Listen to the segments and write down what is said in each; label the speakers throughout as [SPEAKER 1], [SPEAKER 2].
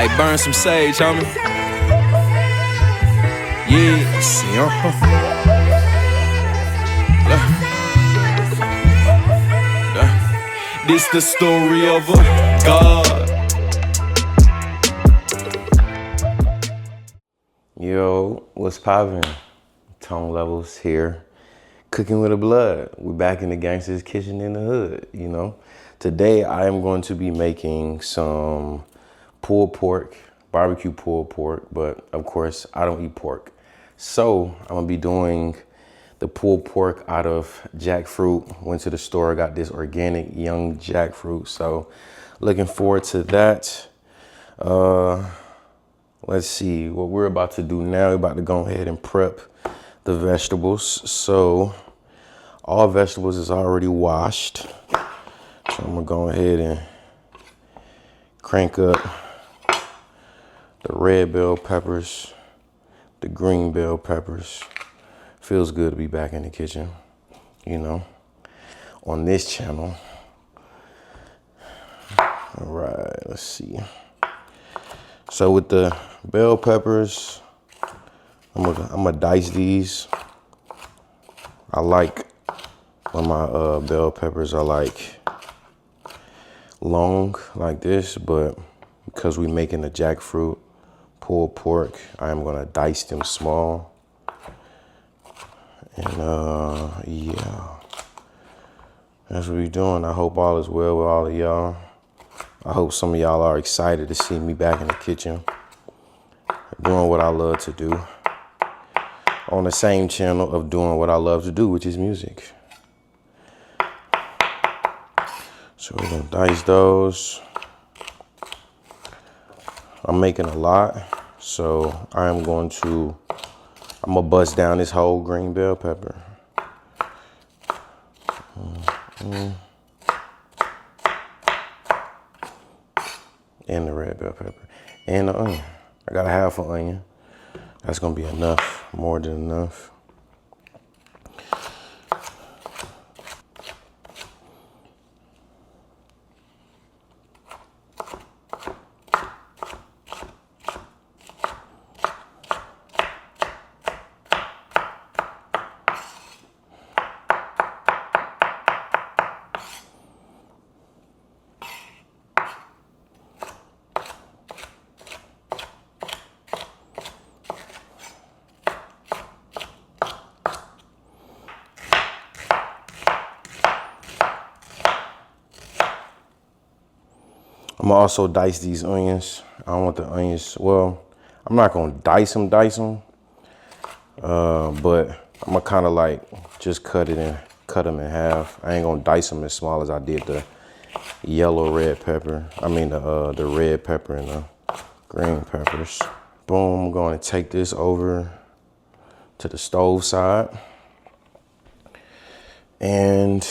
[SPEAKER 1] Hey, burn some sage, homie. Yeah, see, This the story of a God.
[SPEAKER 2] Yo, what's poppin'? Tone Levels here. Cooking with the blood. We're back in the gangster's kitchen in the hood, you know. Today I am going to be making some pulled pork, barbecue pulled pork, but of course I don't eat pork. So I'm gonna be doing the pulled pork out of jackfruit. Went to the store, got this organic young jackfruit. So looking forward to that. Let's see what we're about to do now. We're about to go ahead and prep the vegetables. So all vegetables is already washed. So I'm gonna go ahead and crank up the red bell peppers, the green bell peppers. Feels good to be back in the kitchen, you know, on this channel. All right, let's see. So with the bell peppers, I'm gonna dice these. I like when my bell peppers are like long like this, but because we're making the jackfruit pulled pork, I am gonna dice them small. And yeah, that's what we're doing. I hope all is well with all of y'all. I hope some of y'all are excited to see me back in the kitchen, doing what I love to do, on the same channel of doing what I love to do, which is music. So we're gonna dice those. I'm making a lot, so I'm gonna bust down this whole green bell pepper. And the red bell pepper. And the onion. I got a half an onion. That's gonna be enough, more than enough. I'm gonna also dice these onions. I don't want the onions, well, I'm not gonna dice them, but I'm gonna kind of like just cut them in half. I ain't gonna dice them as small as I did the yellow red pepper. I mean the red pepper and the green peppers. Boom, I'm gonna take this over to the stove side. And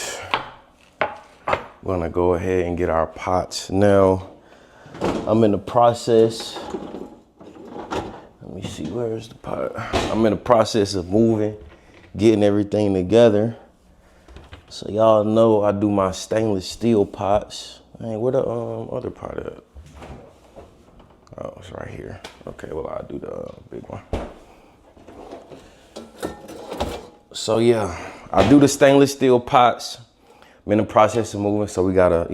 [SPEAKER 2] we're gonna go ahead and get our pots. Now, I'm in the process, let me see, where's the pot? I'm in the process of moving, getting everything together. So y'all know I do my stainless steel pots. Hey, where the other pot at? Oh, it's right here. Okay, well, I'll do the big one. So yeah, I do the stainless steel pots. I'm in the process of moving, so we gotta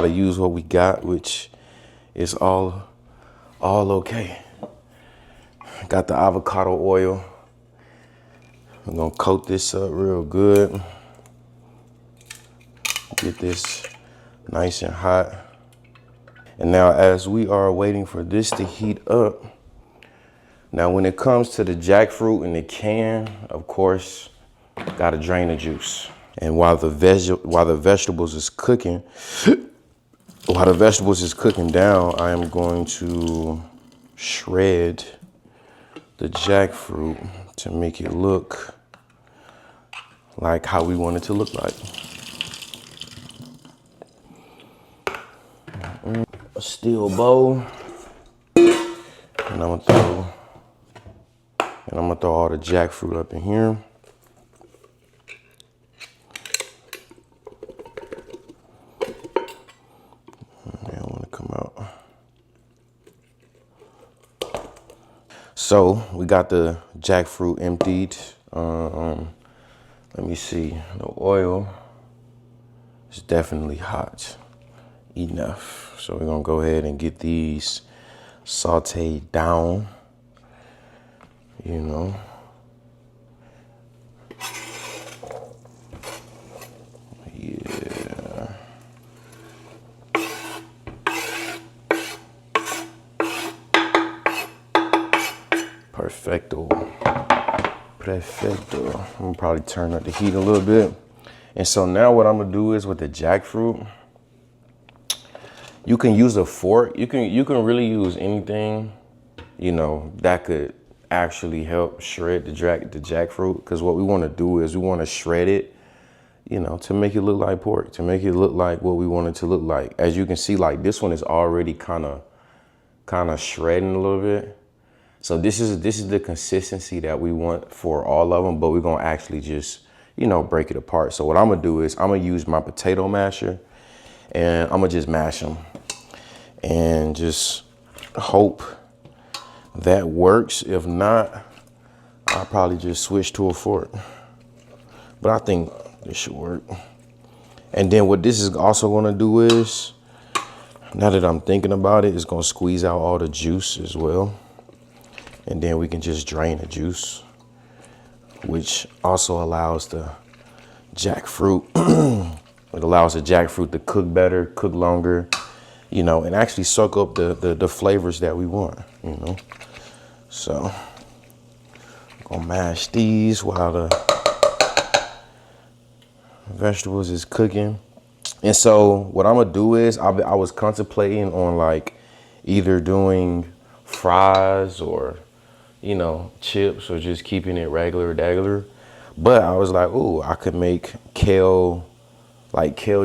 [SPEAKER 2] use what we got, which is all okay. Got the avocado oil. I'm gonna coat this up real good. Get this nice and hot. And now as we are waiting for this to heat up, now when it comes to the jackfruit in the can, of course, gotta drain the juice. And while the vegetables is cooking down, I am going to shred the jackfruit to make it look like how we want it to look like. A steel bowl, and I'm gonna throw all the jackfruit up in here. They don't want to come out. So we got the jackfruit emptied. Let me see, the oil is definitely hot enough. So we're gonna go ahead and get these sauteed down, you know. Yeah. Perfecto. Perfecto. I'm gonna probably turn up the heat a little bit. And so now what I'm gonna do is with the jackfruit, you can use a fork. You can really use anything, you know, that could actually help shred the jackfruit. Because what we want to do is we want to shred it, you know, to make it look like pork, to make it look like what we want it to look like. As you can see, like this one is already kind of shredding a little bit. So this is the consistency that we want for all of them, but we're gonna actually just, you know, break it apart. So what I'm gonna do is I'm gonna use my potato masher and I'm gonna just mash them and just hope that works. If not, I'll probably just switch to a fork. But I think this should work. And then what this is also gonna do is, now that I'm thinking about it, it's gonna squeeze out all the juice as well. And then we can just drain the juice, which also allows the jackfruit, it allows the jackfruit to cook better, cook longer, you know, and actually soak up the flavors that we want, you know. So I'm gonna mash these while the vegetables is cooking. And so what I'm gonna do is I was contemplating on like either doing fries or, you know, chips or just keeping it regular. But I was like, ooh, I could make kale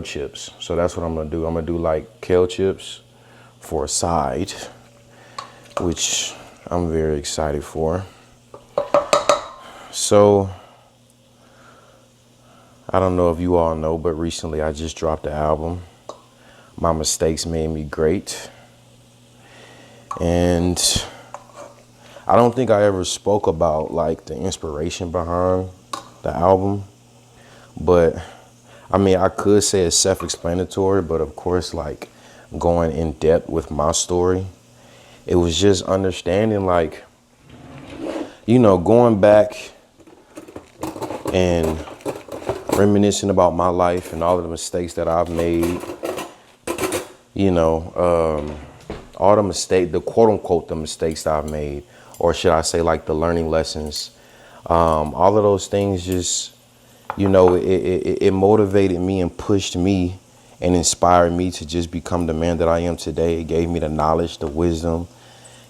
[SPEAKER 2] chips. So that's what I'm gonna do. I'm gonna do like kale chips for a side, which I'm very excited for. So I don't know if you all know, but recently I just dropped the album, My Mistakes Made Me Great. And I don't think I ever spoke about like the inspiration behind the album, but I mean, I could say it's self-explanatory, but of course, like going in depth with my story, it was just understanding like, you know, going back and reminiscing about my life and all of the mistakes that I've made, you know, all the mistakes, the quote unquote, the mistakes that I've made, or should I say like the learning lessons, all of those things just, you know, it motivated me and pushed me and inspired me to just become the man that I am today. It gave me the knowledge, the wisdom,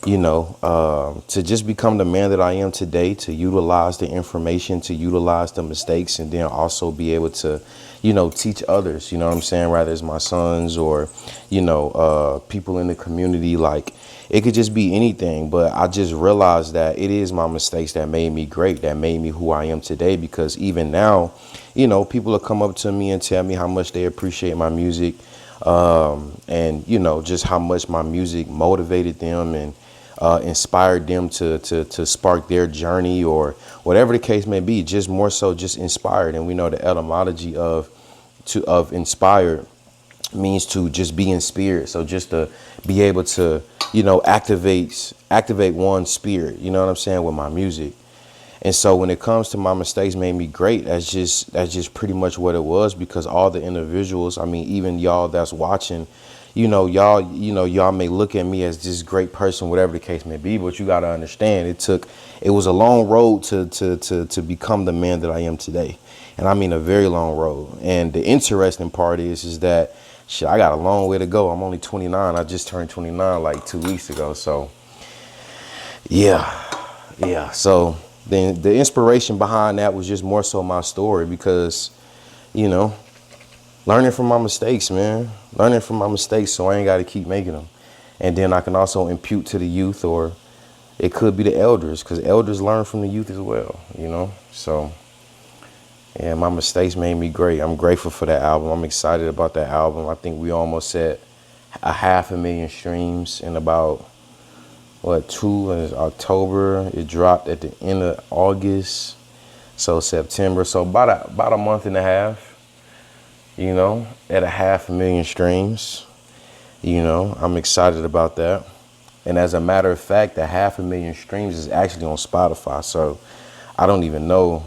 [SPEAKER 2] you know, to just become the man that I am today, to utilize the information, to utilize the mistakes, and then also be able to, you know, teach others, you know what I'm saying? Whether it's my sons or, you know, people in the community, like it could just be anything. But I just realized that it is my mistakes that made me great, that made me who I am today. Because even now, you know, people will come up to me and tell me how much they appreciate my music, and, you know, just how much my music motivated them and inspired them to spark their journey or whatever the case may be, just more so just inspired. And we know the etymology of inspired means to just be in spirit. So just to be able to, you know, activate one's spirit, you know what I'm saying, with my music. And so when it comes to My Mistakes Made Me Great, that's just pretty much what it was. Because all the individuals, I mean, even y'all that's watching, y'all may look at me as this great person, whatever the case may be, but you got to understand it was a long road to become the man that I am today. And I mean a very long road. And the interesting part is that shit, I got a long way to go. I'm only 29. I just turned 29 like 2 weeks ago. So yeah. So then the inspiration behind that was just more so my story, because, you know, learning from my mistakes, man. Learning from my mistakes so I ain't got to keep making them. And then I can also impute to the youth, or it could be the elders, because elders learn from the youth as well, you know. So, yeah, My Mistakes Made Me Great. I'm grateful for that album. I'm excited about that album. I think we almost set 500,000 streams in about what, 2 is October. It dropped at the end of August. So September. So about a month and a half, you know, at 500,000 streams. You know, I'm excited about that. And as a matter of fact, the 500,000 streams is actually on Spotify. So I don't even know.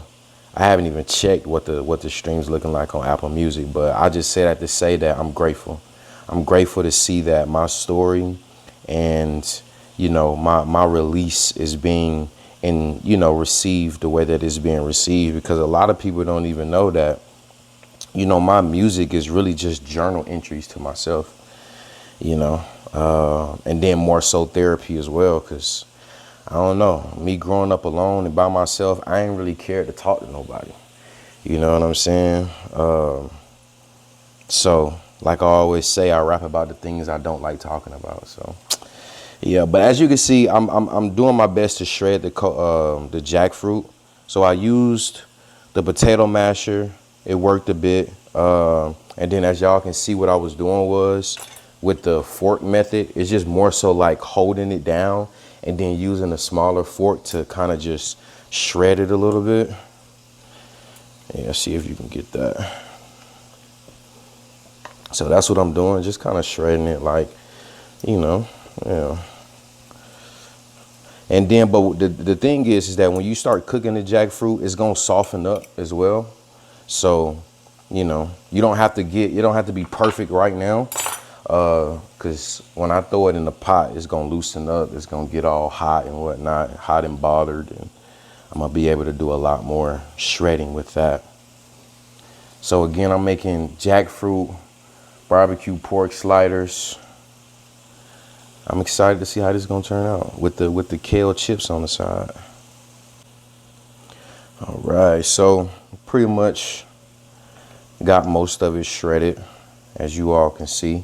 [SPEAKER 2] I haven't even checked what the streams looking like on Apple Music. But I just say that to say that I'm grateful. I'm grateful to see that my story and, you know, my release is being received the way that it's being received, because a lot of people don't even know that, you know, my music is really just journal entries to myself, you know, and then more so therapy as well, because I don't know, me growing up alone and by myself, I ain't really cared to talk to nobody. You know what I'm saying? So like I always say, I rap about the things I don't like talking about. So yeah, but as you can see, I'm doing my best to shred the jackfruit. So I used the potato masher. It worked a bit. And then as y'all can see, what I was doing was with the fork method, it's just more so like holding it down and then using a smaller fork to kind of just shred it a little bit. Yeah, see if you can get that. So that's what I'm doing, just kind of shredding it like, you know, yeah. And then, but the thing is that when you start cooking the jackfruit, it's gonna soften up as well. So, you know, you don't have to be perfect right now, because when I throw it in the pot, it's gonna loosen up. It's gonna get all hot and whatnot, hot and bothered, and I'm gonna be able to do a lot more shredding with that. So again, I'm making jackfruit barbecue pork sliders. I'm excited to see how this is gonna turn out with the kale chips on the side. All right, so pretty much got most of it shredded, as you all can see.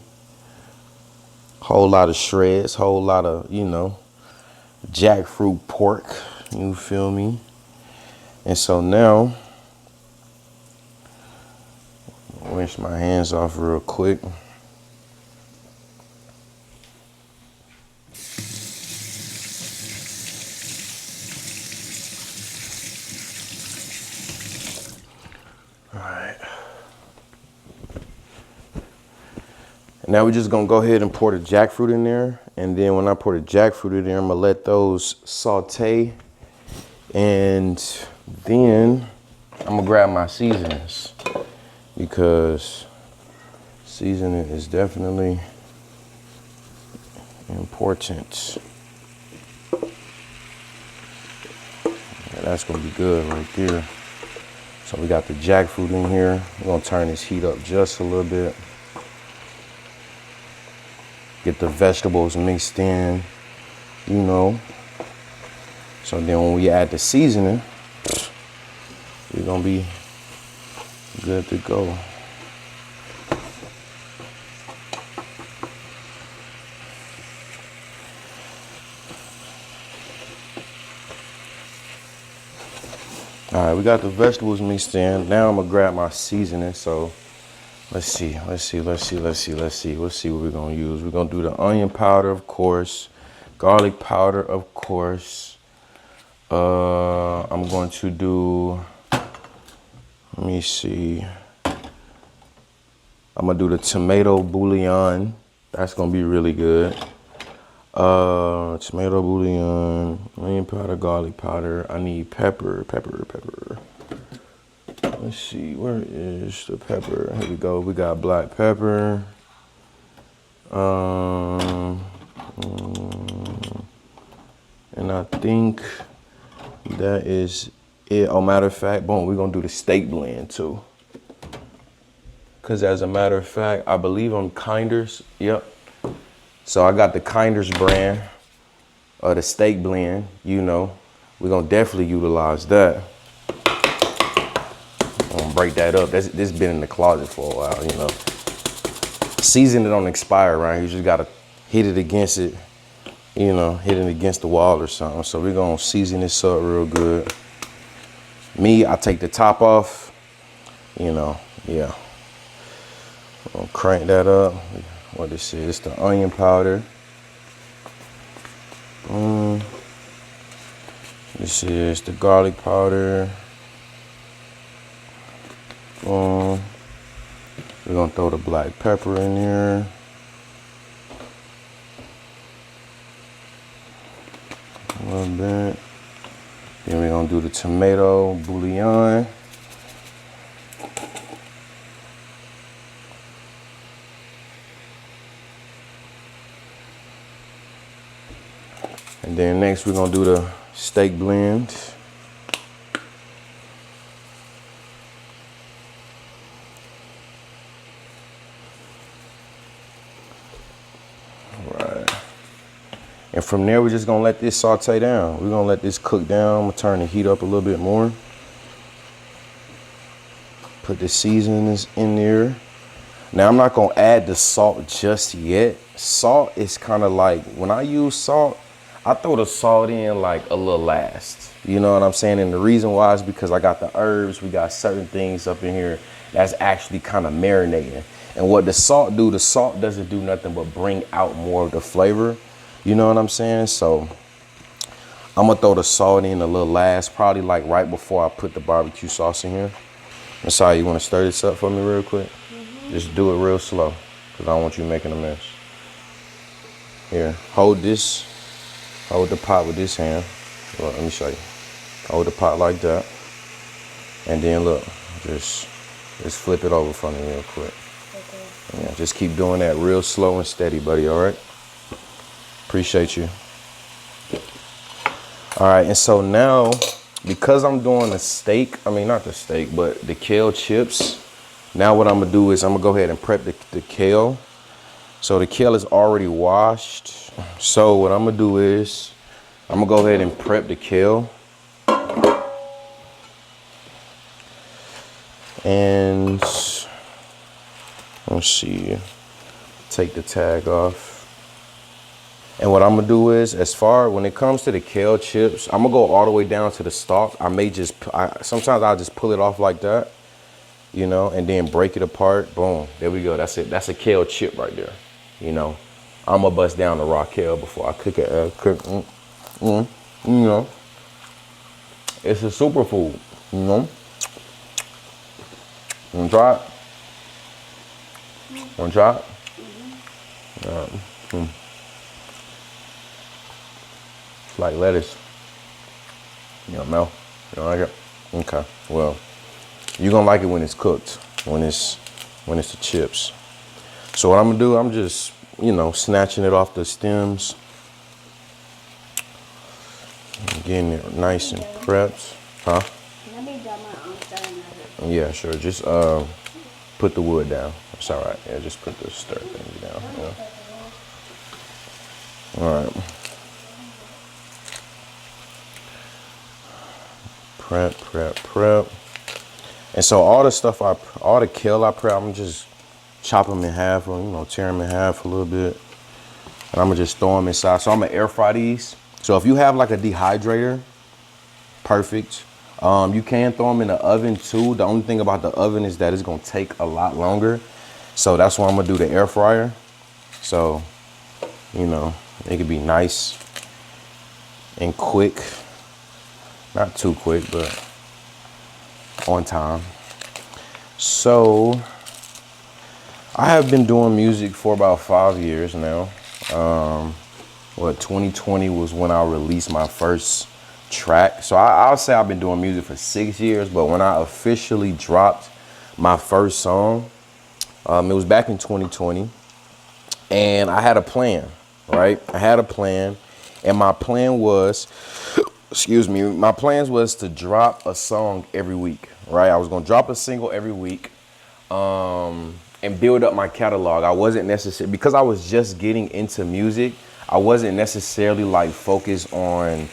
[SPEAKER 2] Whole lot of shreds, whole lot of, you know, jackfruit pork, you feel me? And so now, rinse my hands off real quick. Now we're just gonna go ahead and pour the jackfruit in there. And then when I pour the jackfruit in there, I'm gonna let those saute. And then I'm gonna grab my seasonings, because seasoning is definitely important. And that's gonna be good right there. So we got the jackfruit in here. We're gonna turn this heat up just a little bit. Get the vegetables mixed in, you know. So then when we add the seasoning, we're gonna be good to go. All right, we got the vegetables mixed in. Now I'm gonna grab my seasoning. So let's see what we're gonna use. We're gonna do the onion powder, of course, garlic powder, of course. I'm going to do, let me see. I'm gonna do the tomato bouillon. That's gonna be really good. Tomato bouillon, onion powder, garlic powder. I need pepper. Let's see, where is the pepper? Here we go. We got black pepper. And I think that is it. Oh, matter of fact, boom, we're gonna do the steak blend too. Cause as a matter of fact, I believe on Kinder's, yep. So I got the Kinder's brand of the steak blend, you know. We're gonna definitely utilize that. I'm gonna break that up. This been in the closet for a while, you know. Season it don't expire, right? You just gotta hit it against it, you know, hit it against the wall or something. So we're gonna season this up real good. Me, I take the top off, you know, yeah. I'll crank that up. What this is, the onion powder. This is the garlic powder. We're gonna throw the black pepper in here. A little bit. Then we're gonna do the tomato bouillon. And then next we're gonna do the steak blend. And from there, we're just gonna let this saute down. We're gonna let this cook down. I'm gonna turn the heat up a little bit more. Put the seasonings in there. Now, I'm not gonna add the salt just yet. Salt is kind of like, when I use salt, I throw the salt in like a little last. You know what I'm saying? And the reason why is because I got the herbs, we got certain things up in here that's actually kind of marinating. And what the salt doesn't do nothing but bring out more of the flavor. You know what I'm saying? So I'm gonna throw the salt in a little last, probably like right before I put the barbecue sauce in here. Messiah, you wanna stir this up for me real quick? Just do it real slow, because I don't want you making a mess. Here, hold the pot with this hand. Well, let me show you. Hold the pot like that. And then look, just flip it over for me real quick. Okay. Yeah, just keep doing that real slow and steady, buddy, all right? Appreciate you. All right, and so now, because I'm doing the steak, I mean, not the steak, but the kale chips, now what I'm gonna do is I'm gonna go ahead and prep the kale. So the kale is already washed. So what I'm gonna do is, I'm gonna go ahead and prep the kale. And let's see, take the tag off. And what I'm gonna do is, when it comes to the kale chips, I'm gonna go all the way down to the stalk. Sometimes I'll just pull it off like that, you know, and then break it apart. Boom, there we go. That's it. That's a kale chip right there. You know, I'm gonna bust down the raw kale before I cook it. You know, it's a superfood. You know, wanna try it? Wanna try it? Like lettuce. You know, Mel? You don't like it? Okay. Well, you're gonna like it when it's cooked, when it's the chips. So what I'm gonna do, I'm just, you know, snatching it off the stems. Getting it nice and prepped. Huh?
[SPEAKER 3] Let me dump my own stir.
[SPEAKER 2] Yeah, sure. Just put the wood down. It's all right. Yeah, just put the stir thing down. Yeah. All right. Prep. And so all the kale I prep, I'm just chop them in half, or, you know, tear them in half a little bit. And I'm gonna just throw them inside. So I'm gonna air fry these. So if you have like a dehydrator, perfect. You can throw them in the oven too. The only thing about the oven is that it's gonna take a lot longer. So that's why I'm gonna do the air fryer. So, you know, it could be nice and quick. Not too quick, but on time. So I have been doing music for about 5 years now. 2020 was when I released my first track. So I'll say I've been doing music for 6 years, but when I officially dropped my first song, it was back in 2020. And I had a plan, right? I had a plan, and my plan was, my plans was to drop a song every week, right? I was gonna drop a single every week, and build up my catalog. I wasn't necessarily, because I was just getting into music, I wasn't necessarily like focused on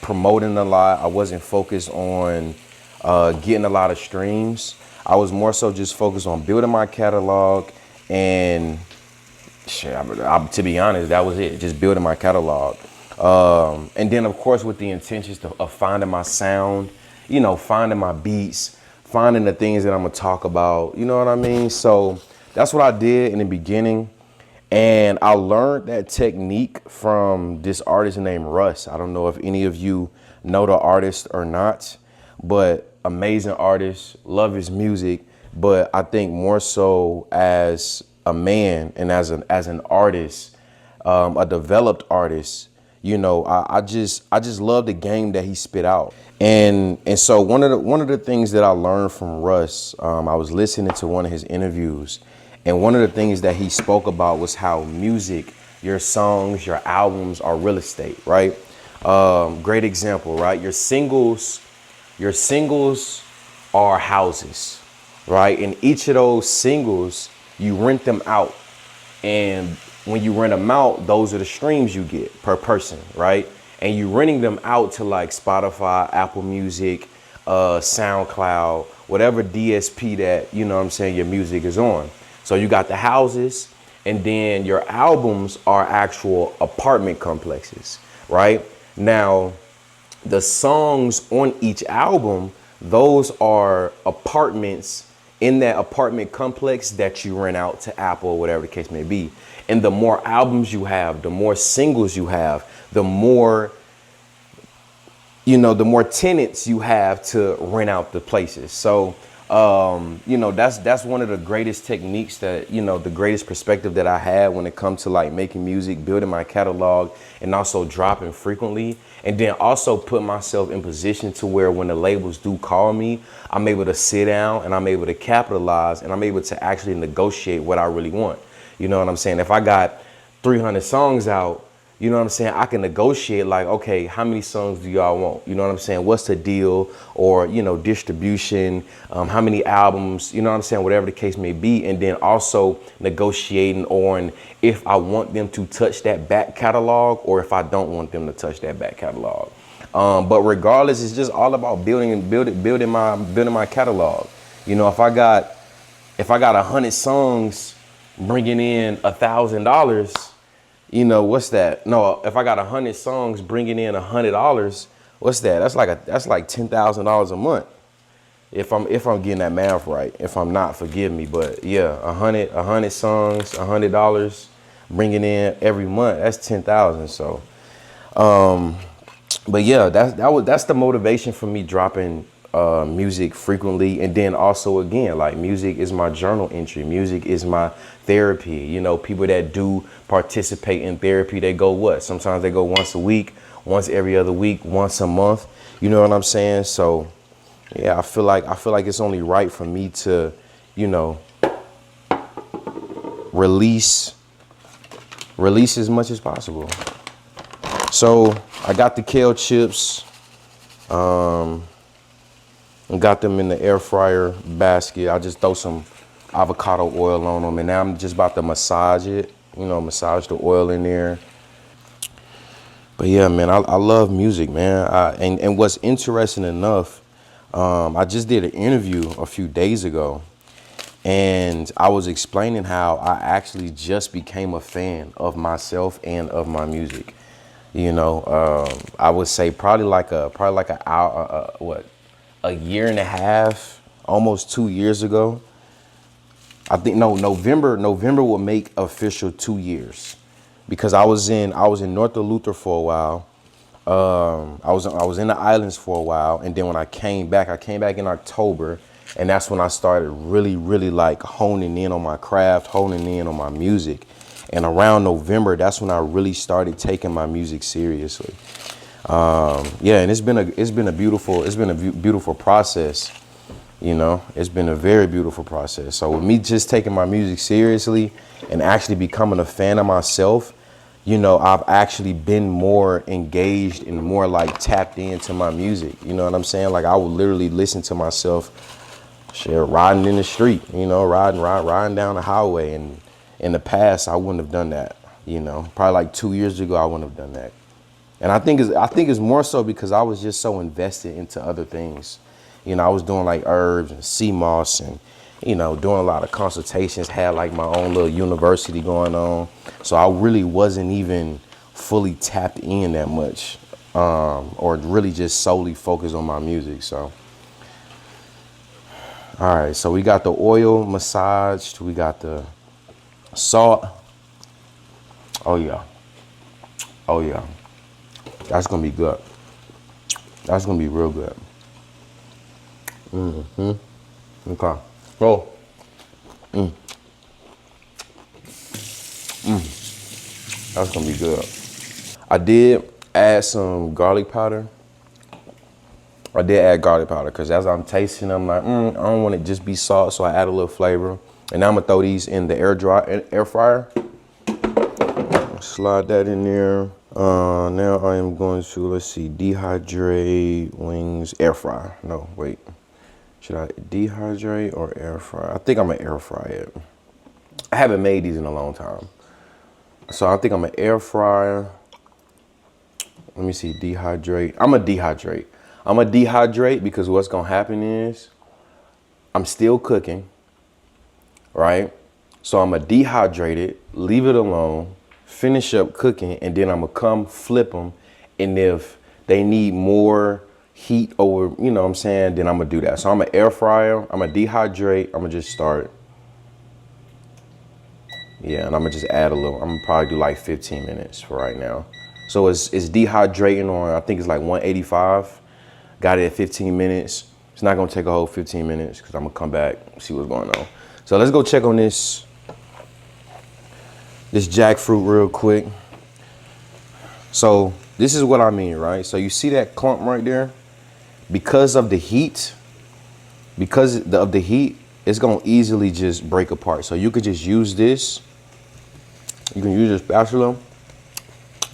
[SPEAKER 2] promoting a lot. I wasn't focused on getting a lot of streams. I was more so just focused on building my catalog, and to be honest, that was it, just building my catalog. And then, of course, with the intentions of finding my sound, you know, finding my beats, finding the things that I'm gonna talk about, you know what I mean? So that's what I did in the beginning. And I learned that technique from this artist named Russ. I don't know if any of you know the artist or not, but amazing artist, love his music. But I think more so as a man and as an artist, a developed artist, you know, I just love the game that he spit out. And so one of the things that I learned from Russ, I was listening to one of his interviews, and one of the things that he spoke about was how music, your songs, your albums are real estate, right? Great example, right? Your singles are houses, right? And each of those singles, you rent them out. And when you rent them out, those are the streams you get per person, right? And you renting them out to like Spotify, Apple Music, SoundCloud, whatever DSP that, you know what I'm saying, your music is on. So you got the houses, and then your albums are actual apartment complexes, right? Now, the songs on each album, those are apartments in that apartment complex that you rent out to Apple or whatever the case may be. And the more albums you have, the more singles you have, the more, you know, the more tenants you have to rent out the places. So, you know, that's one of the greatest techniques that, you know, the greatest perspective that I had when it comes to like making music, building my catalog, and also dropping frequently. And then also put myself in position to where when the labels do call me, I'm able to sit down and I'm able to capitalize and I'm able to actually negotiate what I really want. You know what I'm saying? If I got 300 songs out, you know what I'm saying, I can negotiate like, okay, how many songs do y'all want? You know what I'm saying? What's the deal? Or, you know, distribution, how many albums, you know what I'm saying? Whatever the case may be. And then also negotiating on if I want them to touch that back catalog or if I don't want them to touch that back catalog. But regardless, it's just all about building my catalog. You know, if I got 100 songs bringing in $1,000, you know, what's that? No, if I got 100 songs bringing in $100, what's that? That's like $10,000 a month. If I'm getting that math right. If I'm not, forgive me. But yeah, 100 songs, $100 bringing in every month. That's 10,000. So, but yeah, that's the motivation for me dropping music frequently. And then also, again, like music is my journal entry. Music is my therapy. You know, people that do participate in therapy, they go what? Sometimes they go once a week, once every other week, once a month. You know what I'm saying? So yeah, I feel like it's only right for me to, you know, release as much as possible. So I got the kale chips. And got them in the air fryer basket. I just throw some avocado oil on them, and now I'm just about to massage it, you know, massage the oil in there. But yeah, man, I love music, man. And what's interesting enough, I just did an interview a few days ago, and I was explaining how I actually just became a fan of myself and of my music. You know, I would say probably like an hour, a year and a half, almost 2 years ago. I think November will make official 2 years, because I was in North Luther for a while. I was in the islands for a while, and then when I came back in October, and that's when I started really like honing in on my craft, honing in on my music. And around November, that's when I really started taking my music seriously. Yeah, and it's been a beautiful process. You know, it's been a very beautiful process. So with me just taking my music seriously and actually becoming a fan of myself, you know, I've actually been more engaged and more like tapped into my music. You know what I'm saying? Like I would literally listen to myself, riding in the street, you know, riding down the highway. And in the past, I wouldn't have done that. You know, probably like 2 years ago, I wouldn't have done that. And I think it's more so because I was just so invested into other things. You know, I was doing like herbs and sea moss and, you know, doing a lot of consultations, had like my own little university going on. So I really wasn't even fully tapped in that much, or really just solely focused on my music. So, all right, so we got the oil massaged, we got the salt, Oh yeah. Oh yeah. That's gonna be good. That's gonna be real good. Okay. Oh. That's gonna be good. I did add some garlic powder. I did add garlic powder because as I'm tasting, I'm like, I don't want it just be salt, so I add a little flavor. And now I'm gonna throw these in the air fryer. Slide that in there. Now I am going to, let's see, dehydrate wings, air fry. No, wait. Should I dehydrate or air fry? I think I'm gonna air fry it. I haven't made these in a long time. So I think I'm gonna air fryer. Let me see, dehydrate. I'm gonna dehydrate. I'm gonna dehydrate because what's gonna happen is I'm still cooking, right? So I'm gonna dehydrate it, leave it alone, finish up cooking, and then I'm gonna come flip them. And if they need more heat over, you know what I'm saying, then I'm gonna do that. So I'm gonna air fryer, I'm gonna dehydrate, I'm gonna just start. Yeah, and I'm gonna just add a little, I'm gonna probably do like 15 minutes for right now. So it's dehydrating on, I think it's like 185. Got it at 15 minutes. It's not gonna take a whole 15 minutes because I'm gonna come back, see what's going on. So let's go check on this jackfruit real quick. So this is what I mean, right? So you see that clump right there? Because of the heat, it's gonna easily just break apart. So you could just use this. You can use a spatula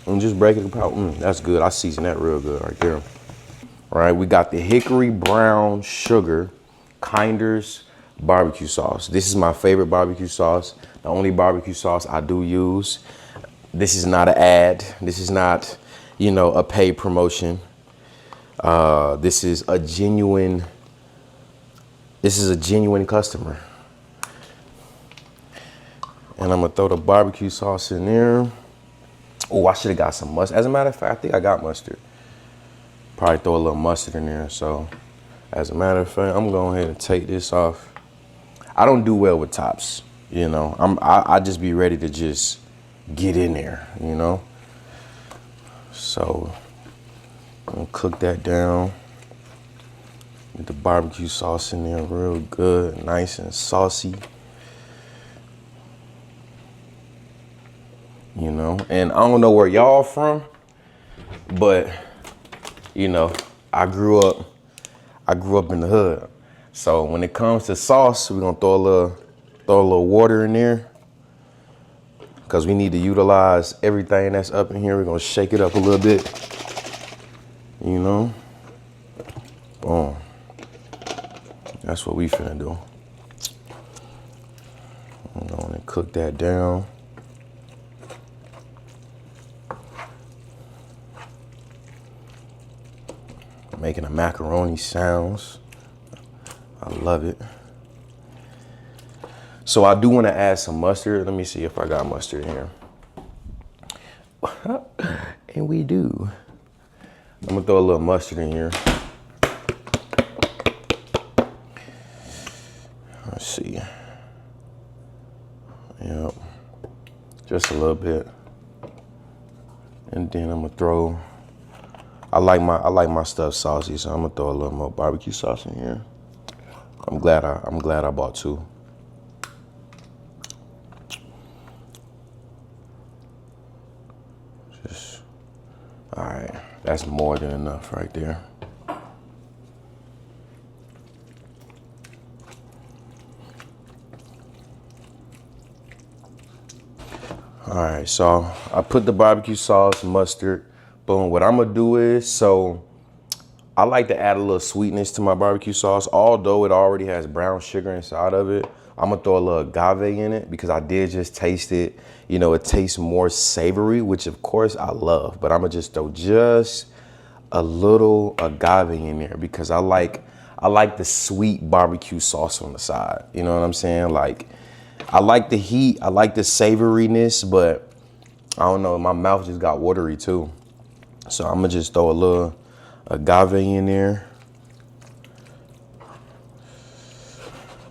[SPEAKER 2] and just break it apart. That's good. I seasoned that real good right there. All right, we got the hickory brown sugar Kinder's barbecue sauce. This is my favorite barbecue sauce. The only barbecue sauce I do use. This is not an ad. This is not, you know, a paid promotion. This is a genuine customer. And I'm gonna throw the barbecue sauce in there. Oh, I should have got some mustard. As a matter of fact, I think I got mustard. Probably throw a little mustard in there. So as a matter of fact, I'm going ahead and take this off. I don't do well with tops, you know. I just be ready to just get in there, you know. So I'm gonna cook that down. Get the barbecue sauce in there real good, nice and saucy. You know, and I don't know where y'all from, but you know, I grew up in the hood. So when it comes to sauce, we're gonna throw a little water in there because we need to utilize everything that's up in here. We're gonna shake it up a little bit, you know. Boom. That's what we finna do. I'm gonna cook that down. Making the macaroni sounds. I love it. So I do want to add some mustard. Let me see if I got mustard in here. And we do. I'm gonna throw a little mustard in here. Let's see. Yep. Just a little bit. And then I'm gonna throw, I like my stuff saucy, so I'm gonna throw a little more barbecue sauce in here. I'm glad I bought two. Just, all right, that's more than enough right there. All right, so I put the barbecue sauce, mustard, boom. What I'm gonna do is, so I like to add a little sweetness to my barbecue sauce. Although it already has brown sugar inside of it, I'm gonna throw a little agave in it because I did just taste it. You know, it tastes more savory, which of course I love, but I'm gonna just throw just a little agave in there because I like the sweet barbecue sauce on the side. You know what I'm saying? Like, I like the heat, I like the savoriness, but I don't know, my mouth just got watery too. So I'm gonna just throw a little agave in there.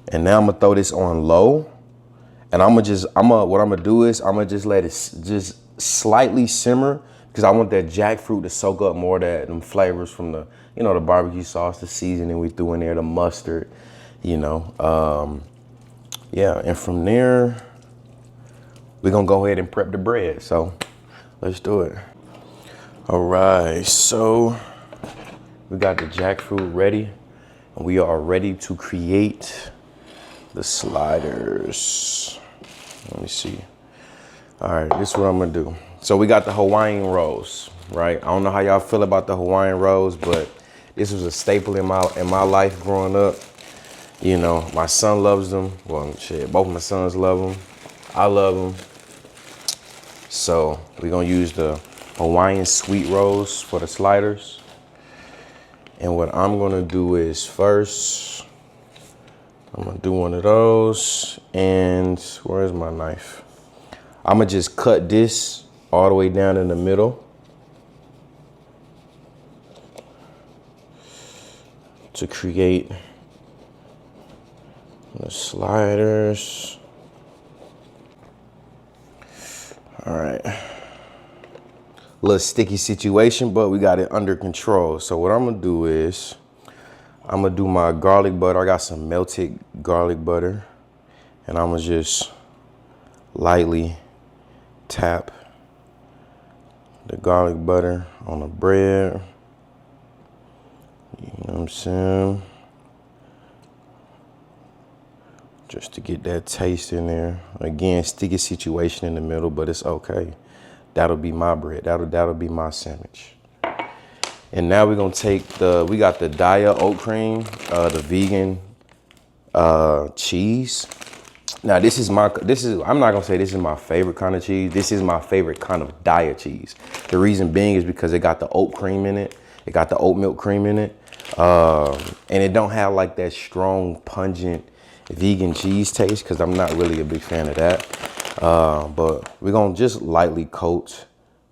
[SPEAKER 2] And now I'm gonna throw this on low. And what I'm gonna do is I'm gonna just let it just slightly simmer because I want that jackfruit to soak up more of them flavors from the, the barbecue sauce, the seasoning we threw in there, the mustard, yeah. And from there, we're gonna go ahead and prep the bread. So let's do it. All right, so we got the jackfruit ready and we are ready to create the sliders. Let me see. All right, this is what I'm gonna do. So we got the Hawaiian rolls, right? I don't know how y'all feel about the Hawaiian rolls, but this was a staple in my life growing up. My son loves them. Well, shit, both my sons love them. I love them. So we're gonna use the Hawaiian Sweet Rolls for the sliders. And what I'm gonna do is first, I'm gonna do one of those. And where's my knife? I'm gonna just cut this all the way down in the middle to create the sliders. All right. A little sticky situation, but we got it under control. So what I'm gonna do is, I'm gonna do my garlic butter. I got some melted garlic butter, and I'm gonna just lightly tap the garlic butter on the bread. You know what I'm saying? Just to get that taste in there. Again, sticky situation in the middle, but it's okay. That'll be my bread. That'll be my sandwich. And now we're gonna take we got the Daya oat cream, the vegan cheese. Now I'm not gonna say this is my favorite kind of cheese. This is my favorite kind of Daya cheese. The reason being is because it got the oat cream in it. It got the oat milk cream in it. And it don't have like that strong, pungent vegan cheese taste because I'm not really a big fan of that. But we're gonna just lightly coat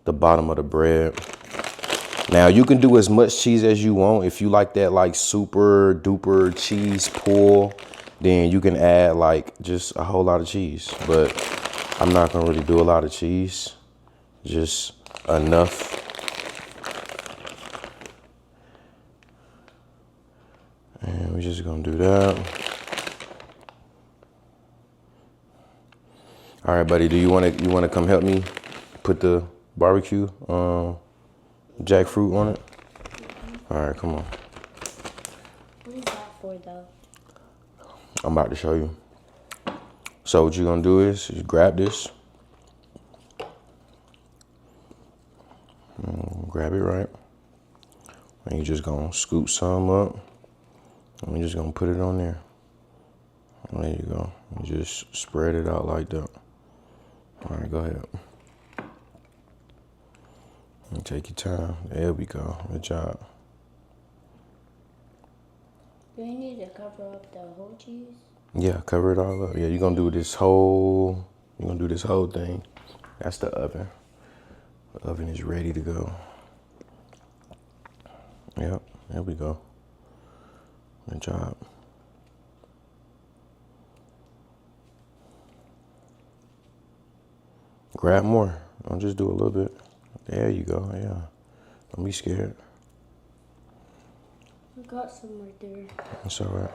[SPEAKER 2] the bottom of the bread. Now you can do as much cheese as you want. If you like that like super duper cheese pull, then you can add like just a whole lot of cheese. But I'm not gonna really do a lot of cheese, just enough. And we're just gonna do that. All right, buddy, you wanna come help me put the barbecue jackfruit on it? All right, come on.
[SPEAKER 3] What is that for, though?
[SPEAKER 2] I'm about to show you. So what you're gonna do is you grab this. Grab it right. And you're just gonna scoop some up. And you're just gonna put it on there. There you go. And just spread it out like that. All right, go ahead. And take your time. There we go. Good job.
[SPEAKER 3] Do we need to cover up the whole cheese?
[SPEAKER 2] Yeah, cover it all up. Yeah, you're gonna do this whole thing. That's the oven. The oven is ready to go. Yep, there we go. Good job. Grab more. Don't just do a little bit. There you go, yeah. Don't be scared.
[SPEAKER 3] I got some right there.
[SPEAKER 2] That's all right.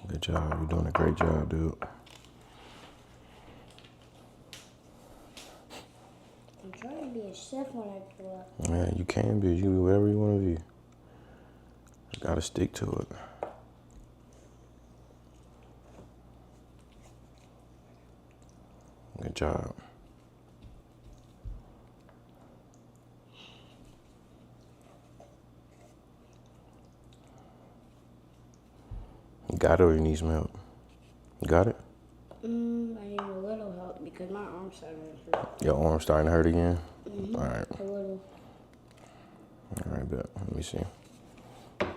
[SPEAKER 2] Good job. You're doing a great job, dude.
[SPEAKER 3] I'm trying to be a chef when I grow up.
[SPEAKER 2] Yeah, you can be. You do whatever you want to be. Just gotta stick to it. Good job. You got it or you need some help? You got it?
[SPEAKER 3] I need a little help because my arm's starting to hurt.
[SPEAKER 2] Your arm's starting to hurt again?
[SPEAKER 3] Mm-hmm.
[SPEAKER 2] All right.
[SPEAKER 3] A little.
[SPEAKER 2] All right, bet. Let me see. I'm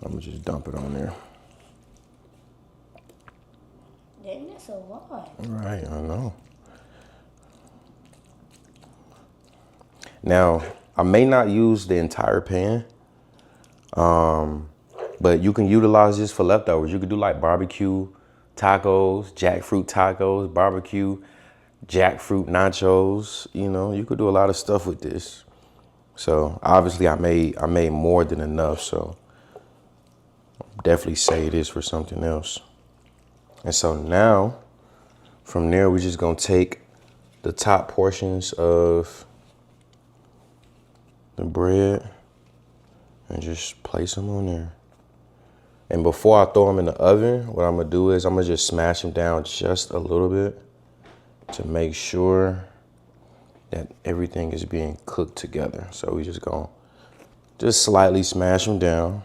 [SPEAKER 2] gonna just dump it on there.
[SPEAKER 3] Dang, that's a lot.
[SPEAKER 2] All right, I know. Now, I may not use the entire pan, but you can utilize this for leftovers. You could do like barbecue tacos, jackfruit tacos, barbecue, jackfruit nachos. You know, you could do a lot of stuff with this. So obviously I made more than enough, so definitely save this for something else. And so now from there we're just gonna take the top portions of the bread and just place them on there. And before I throw them in the oven, what I'm gonna do is I'm gonna just smash them down just a little bit to make sure that everything is being cooked together. So we just gonna just slightly smash them down.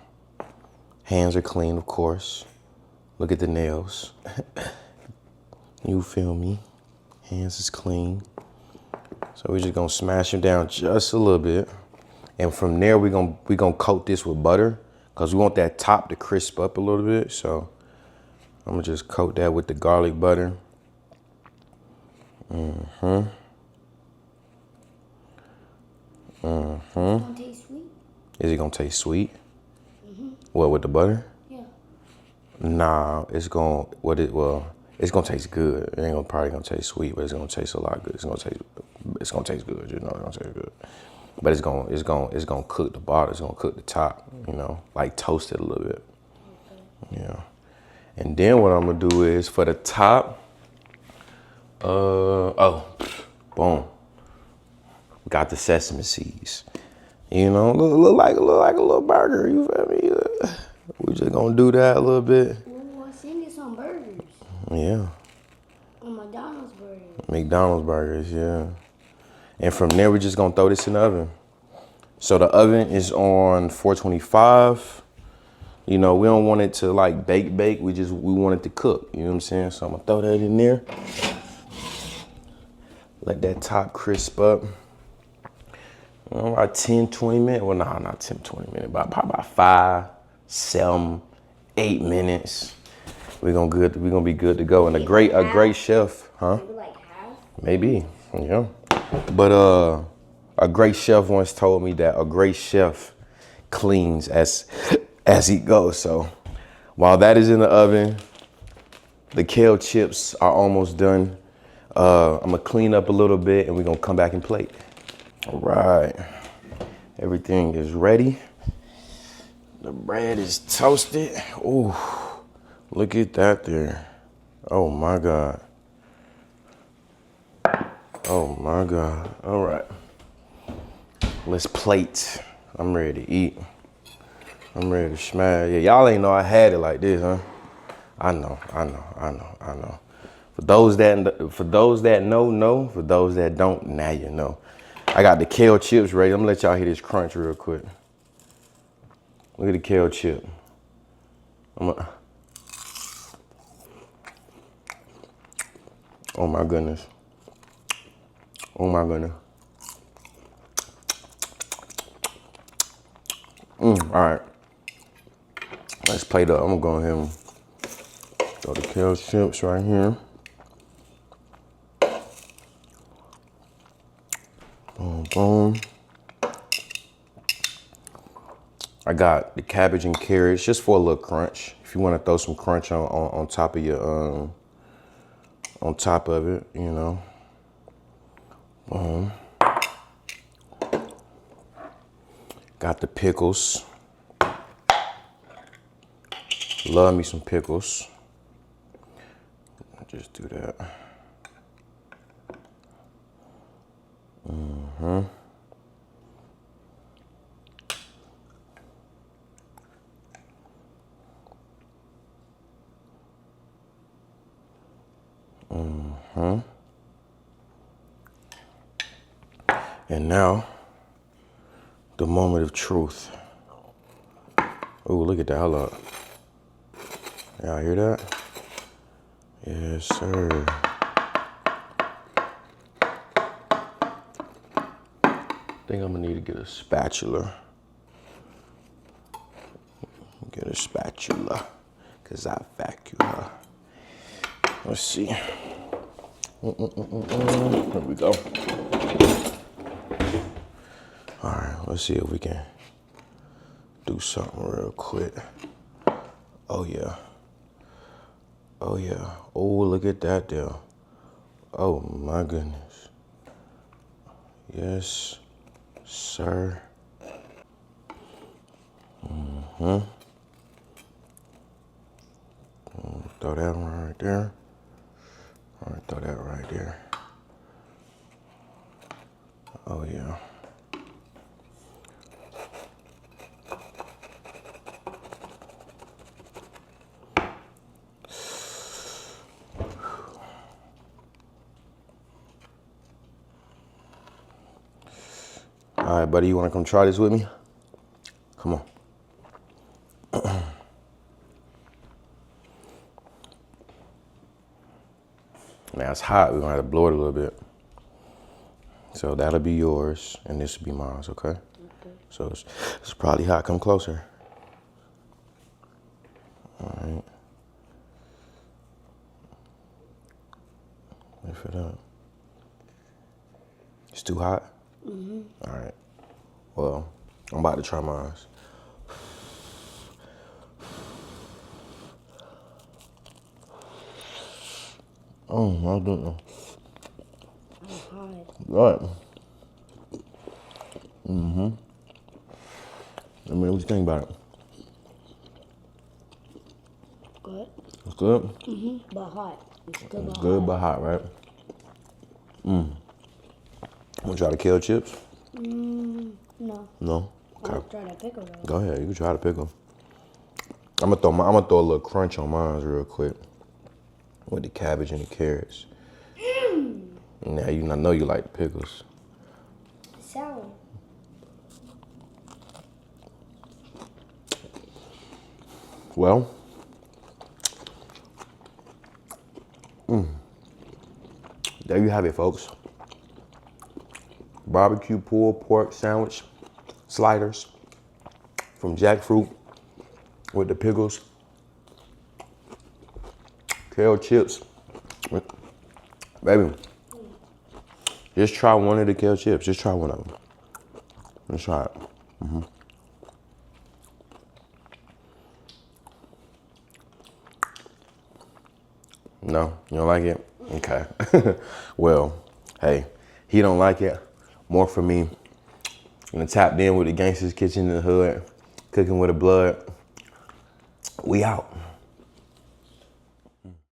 [SPEAKER 2] Hands are clean, of course. Look at the nails. You feel me? Hands is clean. So we're just gonna smash them down just a little bit. And from there, we're gonna coat this with butter because we want that top to crisp up a little bit. So I'm gonna just coat that with the garlic butter.
[SPEAKER 3] Gonna taste sweet?
[SPEAKER 2] Is it gonna taste sweet? What, with the butter?
[SPEAKER 3] Yeah.
[SPEAKER 2] Nah, it's gonna taste good. It ain't probably gonna taste sweet, but it's gonna taste a lot good. It's gonna taste good. You know, it's gonna taste good. But it's gonna cook the bottom. It's gonna cook the top. You know, like toast it a little bit. Okay. Yeah. And then what I'm gonna do is for the top. Boom. Got the sesame seeds. You know, look like a little burger. You feel me? We just gonna do that a little bit.
[SPEAKER 3] Oh, I seen this on burgers.
[SPEAKER 2] Yeah.
[SPEAKER 3] On McDonald's burgers.
[SPEAKER 2] McDonald's burgers, yeah. And from there, we're just gonna throw this in the oven. So the oven is on 425. You know, we don't want it to like bake. We want it to cook. You know what I'm saying? So I'm gonna throw that in there. Let that top crisp up. About 10, 20 minutes. Well, no, not 10, 20 minutes. Probably about 5, 7, 8 minutes. We're gonna be good to go. And a great chef, huh?
[SPEAKER 3] Maybe like half?
[SPEAKER 2] Maybe, yeah. But a great chef once told me that a great chef cleans as he goes. So while that is in the oven, the kale chips are almost done. I'm gonna clean up a little bit and we're gonna come back and plate. All right, everything is ready. The bread is toasted. Ooh, look at that there. Oh my God. Oh my God. All right, let's plate. I'm ready to eat. I'm ready to smash. Yeah, y'all ain't know I had it like this, huh? I know. For those that know. For those that don't, now you know. I got the kale chips ready. I'm gonna let y'all hear this crunch real quick. Look at the kale chip. Oh my goodness. Oh my goodness. All right. Let's plate up. I'm gonna go ahead and throw the kale chips right here. Boom, boom. I got the cabbage and carrots just for a little crunch. If you want to throw some crunch on top of your on top of it, you know. Boom. Got the pickles. Love me some pickles. Just do that. And now, the moment of truth. Oh, look at that, hold up. Y'all hear that? Yes, sir. I think I'm gonna need to get a spatula. Get a spatula, cause I vacuum her. Let's see. Here we go. All right, let's see if we can do something real quick. Oh yeah. Oh yeah. Oh, look at that there. Oh my goodness. Yes, sir. Throw that one right there. All right, throw that right there. Oh yeah. All right, buddy, you wanna come try this with me? Come on. Now it's hot, we're gonna have to blow it a little bit. So that'll be yours, and this will be mine, okay?
[SPEAKER 3] Okay.
[SPEAKER 2] So it's probably hot, come closer. All right. Lift it up. It's too hot? Mm-hmm. All right. Well, I'm about to try mine. Oh my goodness.
[SPEAKER 3] I'm hot.
[SPEAKER 2] Right. Mm-hmm. I mean, what you think about it?
[SPEAKER 3] Good.
[SPEAKER 2] It's good?
[SPEAKER 3] Mm-hmm. But hot. It's good,
[SPEAKER 2] It's
[SPEAKER 3] but
[SPEAKER 2] good,
[SPEAKER 3] hot.
[SPEAKER 2] but hot, right? Want to try the kale chips?
[SPEAKER 3] No.
[SPEAKER 2] No?
[SPEAKER 3] I'll
[SPEAKER 2] Okay.
[SPEAKER 3] try that pickle though.
[SPEAKER 2] Go ahead, you can try the pickle. I'm gonna throw a little crunch on mine real quick. With the cabbage and the carrots. Now, I know you like the pickles.
[SPEAKER 3] Sour.
[SPEAKER 2] Well, there you have it, folks. Barbecue pulled pork sandwich sliders from jackfruit with the pickles, kale chips. Baby, just try one of the kale chips. Just try one of them. Let's try it. No, you don't like it? Okay. Well, hey, he don't like it. More for me. And tapped in with the Gangsters Kitchen in the Hood, cooking with the blood. We out.